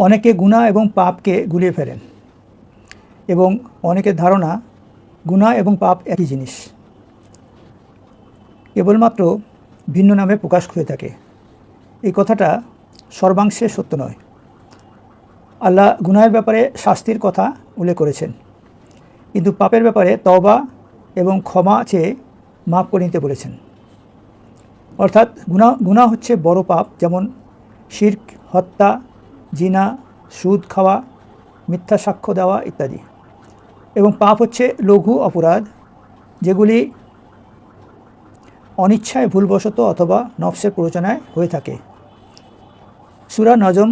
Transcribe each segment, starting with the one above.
অনেকে গুনাহ এবং পাপকে গুলিয়ে ফেলেন এবং অনেকের ধারণা গুনাহ এবং পাপ একই জিনিস, কেবলমাত্র ভিন্ন নামে প্রকাশ হয়ে থাকে। এই কথাটা সর্বাংশে সত্য নয়। আল্লাহ গুনাহের ব্যাপারে শাস্তির কথা উল্লেখ করেছেন, কিন্তু পাপের ব্যাপারে তওবা এবং ক্ষমা চেয়ে মাফ করে নিতে বলেছেন। অর্থাৎ গুনাহ হচ্ছে বড় পাপ, যেমন শিরক, হত্যা, জিনা, সুদ খাওয়া, মিথ্যা সাক্ষ্য দেওয়া ইত্যাদি। এবং পাপ হচ্ছে লঘু অপরাধ, যেগুলি অনিচ্ছায়, ভুলবশত অথবা নফসের প্ররোচনায় হয়ে থাকে। সূরা নজম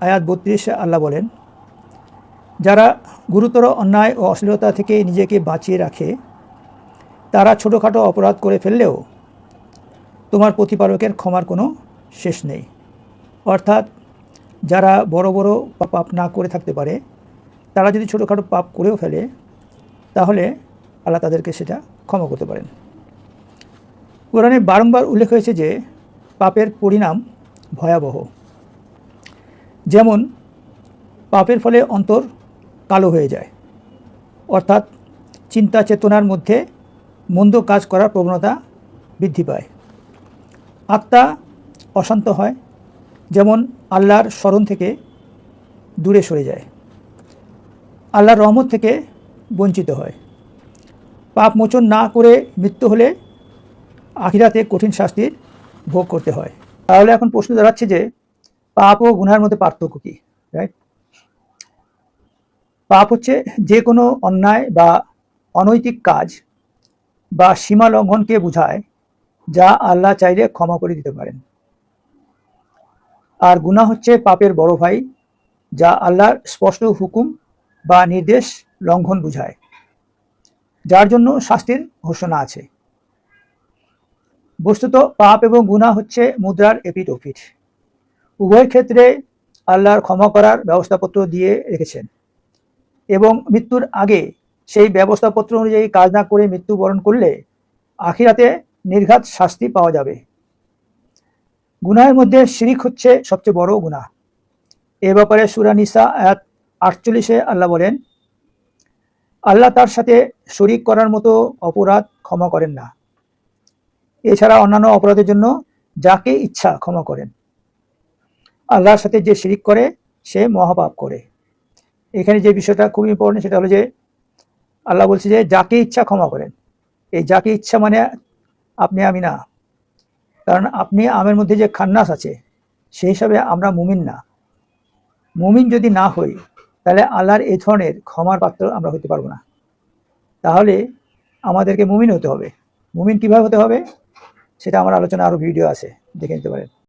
আয়াত ৩২-এ আল্লাহ বলেন, যারা গুরুতর অন্যায় ও অশ্লীলতা থেকে নিজেকে বাঁচিয়ে রাখে তারা ছোটোখাটো অপরাধ করে ফেললেও তোমার প্রতিপালকের ক্ষমার কোনো শেষ নেই। অর্থাৎ যারা বড় বড় পাপ না করে থাকতে পারে, তারা যদি ছোটোখাটো পাপ করেও ফেলে তাহলে আল্লাহ তাদেরকে সেটা ক্ষমা করতে পারেন। কোরআনে বারংবার উল্লেখ হয়েছে যে পাপের পরিণাম ভয়াবহ। যেমন পাপের ফলে অন্তর কালো হয়ে যায়, অর্থাৎ চিন্তা চেতনার মধ্যে মন্দ কাজ করার প্রবণতা বৃদ্ধি পায়। আত্মা অশান্ত হয়, যেমন আল্লাহর স্মরণ থেকে দূরে সরে যায়, আল্লাহর রহমত থেকে বঞ্চিত হয়। পাপ মোচন না করে মৃত্যু হলে আখিরাতে কঠিন শাস্তির ভোগ করতে হয়। তাহলে এখন প্রশ্ন দাঁড়াচ্ছে যে পাপ ও গুনাহের মধ্যে পার্থক্য কী? রাইট, পাপ হচ্ছে যে কোনো অন্যায় বা অনৈতিক কাজ বা সীমা লঙ্ঘনকে বোঝায়, যা আল্লাহ চাইলে ক্ষমা করে দিতে পারেন। আর গুনাহ হচ্ছে পাপের বড় ভাই, যা আল্লাহর স্পষ্ট হুকুম বা নির্দেশ লঙ্ঘন বোঝায়, যার জন্য শাস্তির ঘোষণা আছে। বস্তুত পাপ এবং গুনাহ হচ্ছে মুদ্রার এপিঠ ওপিঠ। উভয় ক্ষেত্রে আল্লাহর ক্ষমা করার ব্যবস্থাপত্র দিয়ে রেখেছেন এবং মৃত্যুর আগে সেই ব্যবস্থাপত্র অনুযায়ী কাজ না করে মৃত্যুবরণ করলে আখিরাতে নির্ঘাত শাস্তি পাওয়া যাবে। গুনাহের মধ্যে শিরিক হচ্ছে সবচেয়ে বড় গুনাহ। এ ব্যাপারে সূরা নিসা আয়াত ৪৮-এ আল্লাহ বলেন, আল্লাহ তার সাথে শরিক করার মতো অপরাধ ক্ষমা করেন না। এছাড়া অন্যান্য অপরাধের জন্য যাকে ইচ্ছা ক্ষমা করেন। আল্লাহর সাথে যে শিরিক করে সে মহাপাপ করে। এখানে যে বিষয়টা খুব ইম্পর্টেন্ট সেটা হলো যে আল্লাহ বলছে যে যাকে ইচ্ছা ক্ষমা করেন। এই যাকে ইচ্ছা মানে আপনি আমি না, কারণ আপনি আমের মধ্যে যে খান্নাস আছে সেই হিসাবে আমরা মুমিন না। মুমিন যদি না হই তাহলে আল্লাহর এই ধরনের ক্ষমার পাত্র আমরা হতে পারবো না। তাহলে আমাদেরকে মুমিন হতে হবে। মুমিন কিভাবে হতে হবে সেটা আমার আলোচনা আরও ভিডিও আছে, দেখে নিতে পারেন।